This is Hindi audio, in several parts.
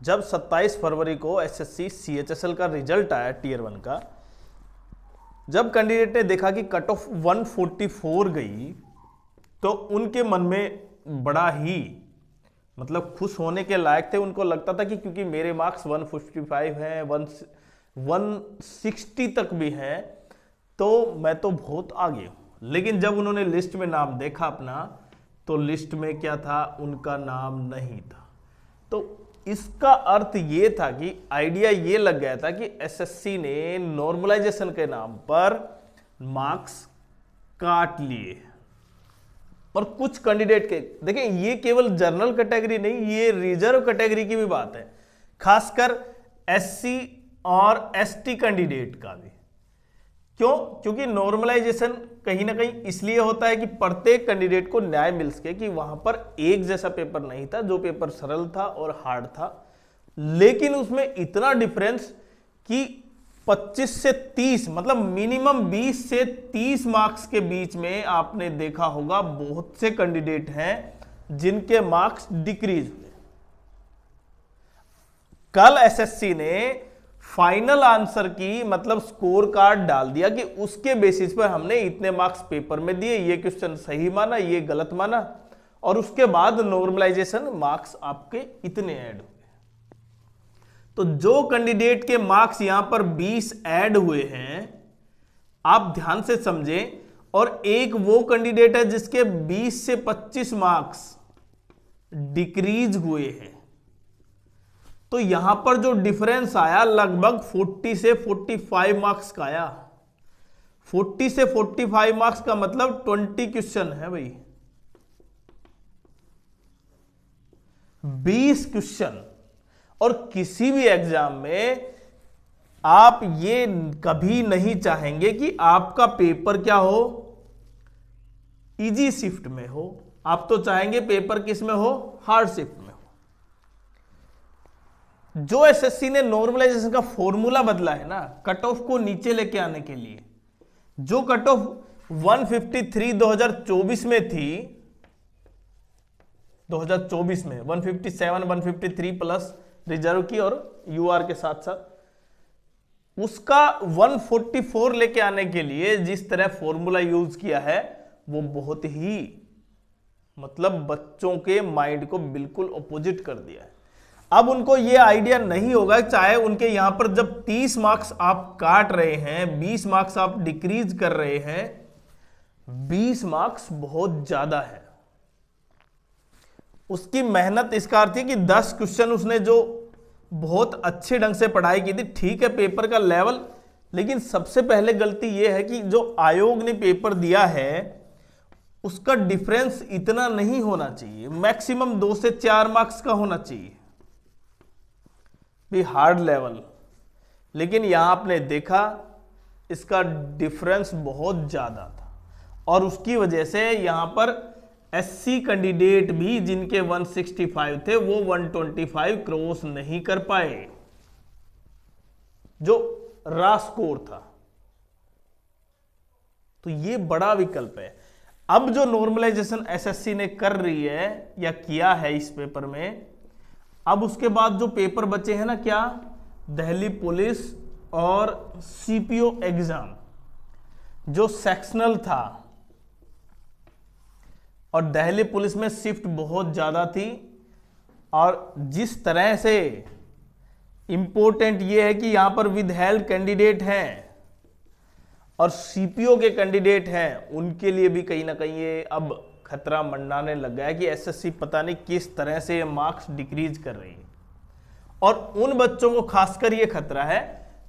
जब 27 फरवरी को एसएससी सीएचएसएल का रिजल्ट आया टीयर 1 का, जब कैंडिडेट ने देखा कि कट ऑफ 144 गई, तो उनके मन में बड़ा ही मतलब खुश होने के लायक थे। उनको लगता था कि क्योंकि मेरे मार्क्स 155 हैं, 160 तक भी हैं, तो मैं तो बहुत आगे हूं। लेकिन जब उन्होंने लिस्ट में नाम देखा अपना, तो लिस्ट में क्या था, उनका नाम नहीं था। तो इसका अर्थ ये था कि आइडिया ये लग गया था कि एसएससी ने नॉर्मलाइजेशन के नाम पर मार्क्स काट लिए। और कुछ कैंडिडेट के देखें, ये केवल जनरल कैटेगरी नहीं, ये रिजर्व कैटेगरी की भी बात है, खासकर एससी और एसटी कैंडिडेट का भी। क्यों? क्योंकि नॉर्मलाइजेशन कहीं ना कहीं इसलिए होता है कि प्रत्येक कैंडिडेट को न्याय मिल सके कि वहां पर एक जैसा पेपर नहीं था, जो पेपर सरल था और हार्ड था, लेकिन उसमें इतना डिफरेंस कि 25 से 30 मतलब मिनिमम 20 से 30 मार्क्स के बीच में आपने देखा होगा बहुत से कैंडिडेट हैं जिनके मार्क्स डिक्रीज हुए। कल एसएससी ने फाइनल आंसर की मतलब स्कोर कार्ड डाल दिया कि उसके बेसिस पर हमने इतने मार्क्स पेपर में दिए, ये क्वेश्चन सही माना, ये गलत माना, और उसके बाद नॉर्मलाइजेशन मार्क्स आपके इतने ऐड हुए। तो जो कैंडिडेट के मार्क्स यहां पर 20 ऐड हुए हैं, आप ध्यान से समझें, और एक वो कैंडिडेट है जिसके 20 से 25 मार्क्स डिक्रीज हुए हैं, तो यहां पर जो डिफरेंस आया लगभग 40 से 45 मार्क्स का आया। 40 से 45 मार्क्स का मतलब 20 क्वेश्चन है भाई, 20 क्वेश्चन। और किसी भी एग्जाम में आप ये कभी नहीं चाहेंगे कि आपका पेपर क्या हो, इजी शिफ्ट में हो। आप तो चाहेंगे पेपर किस में हो, हार्ड शिफ्ट में हो। जो एसएससी ने नॉर्मलाइजेशन का फॉर्मूला बदला है ना, कट ऑफ को नीचे लेके आने के लिए, जो कट ऑफ 153 2024 में थी, 2024 में 157 153 प्लस रिजर्व की और यूआर के साथ साथ, उसका 144 लेके आने के लिए जिस तरह फॉर्मूला यूज किया है, वो बहुत ही मतलब बच्चों के माइंड को बिल्कुल ऑपोजिट कर दिया है। अब उनको ये आइडिया नहीं होगा, चाहे उनके यहां पर जब 30 मार्क्स आप काट रहे हैं, 20 मार्क्स आप डिक्रीज कर रहे हैं, 20 मार्क्स बहुत ज्यादा है। उसकी मेहनत, इसका अर्थ है कि 10 क्वेश्चन उसने जो बहुत अच्छे ढंग से पढ़ाई की थी, ठीक है पेपर का लेवल, लेकिन सबसे पहले गलती यह है कि जो आयोग ने पेपर दिया है उसका डिफरेंस इतना नहीं होना चाहिए, मैक्सिमम 2 से 4 मार्क्स का होना चाहिए भी हार्ड लेवल। लेकिन यहां आपने देखा इसका डिफरेंस बहुत ज्यादा था, और उसकी वजह से यहां पर एससी कैंडिडेट भी जिनके 165 थे वो 125 क्रॉस नहीं कर पाए, जो रा स्कोर था। तो ये बड़ा विकल्प है। अब जो नॉर्मलाइजेशन एसएससी ने कर रही है या किया है इस पेपर में, अब उसके बाद जो पेपर बचे हैं ना, क्या, दिल्ली पुलिस और सीपीओ एग्जाम, जो सेक्शनल था, और दिल्ली पुलिस में शिफ्ट बहुत ज्यादा थी, और जिस तरह से इंपॉर्टेंट ये है कि यहां पर विदहेल्ड कैंडिडेट हैं और सीपीओ के कैंडिडेट हैं, उनके लिए भी कहीं ना कहीं ये अब खतरा मंडाने लग गया है कि एसएससी पता नहीं किस तरह से ये मार्क्स डिक्रीज कर रही है। और उन बच्चों को खासकर ये खतरा है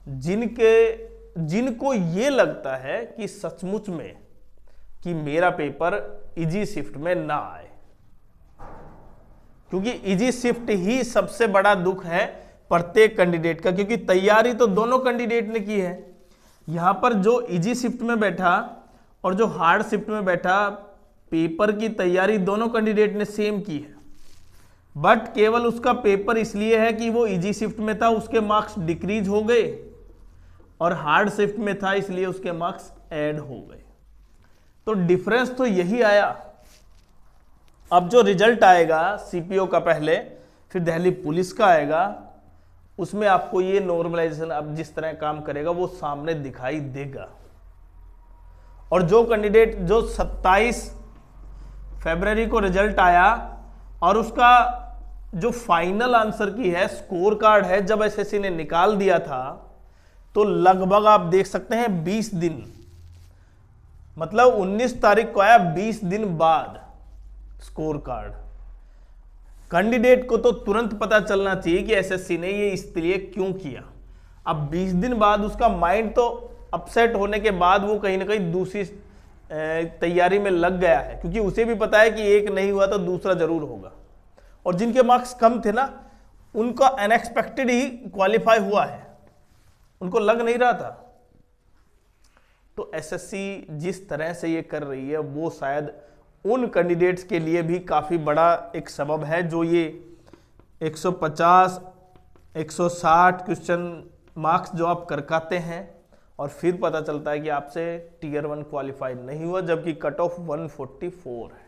जिनको ये लगता है कि सचमुच में कि मेरा पेपर इजी शिफ्ट में ना आए, क्योंकि इजी शिफ्ट ही सबसे बड़ा दुख है प्रत्येक कैंडिडेट का, क्योंकि तैयारी तो दोनों कैंडिडेट ने की है। यहां पर जो इजी शिफ्ट में बैठा और जो हार्ड शिफ्ट में बैठा, पेपर की तैयारी दोनों कैंडिडेट ने सेम की है, बट केवल उसका पेपर इसलिए है कि वो इजी शिफ्ट में था, उसके मार्क्स डिक्रीज हो गए, और हार्ड शिफ्ट में था इसलिए उसके मार्क्स ऐड हो गए। तो डिफरेंस तो यही आया। अब जो रिजल्ट आएगा सीपीओ का पहले, फिर दिल्ली पुलिस का आएगा, उसमें आपको ये नॉर्मलाइजेशन अब जिस तरह काम करेगा वो सामने दिखाई देगा। और जो कैंडिडेट जो 27 फरवरी को रिजल्ट आया और उसका जो फाइनल आंसर की है स्कोर कार्ड है, जब एसएससी ने निकाल दिया था तो लगभग आप देख सकते हैं 20 दिन, मतलब 19 तारीख को आया, 20 दिन बाद स्कोर कार्ड। कैंडिडेट को तो तुरंत पता चलना चाहिए कि एसएससी ने ये इसलिए क्यों किया। अब 20 दिन बाद उसका माइंड तो अपसेट होने के बाद वो कहीं ना कहीं दूसरी तैयारी में लग गया है, क्योंकि उसे भी पता है कि एक नहीं हुआ तो दूसरा जरूर होगा। और जिनके मार्क्स कम थे ना, उनका अनएक्सपेक्टेड ही क्वालिफाई हुआ है, उनको लग नहीं रहा था। तो एसएससी जिस तरह से ये कर रही है वो शायद उन कैंडिडेट्स के लिए भी काफ़ी बड़ा एक सबब है जो ये 150 160 क्वेश्चन मार्क्स जो आप करकाते हैं और फिर पता चलता है कि आपसे टीयर 1 क्वालिफाई नहीं हुआ, जबकि कट ऑफ 144 है।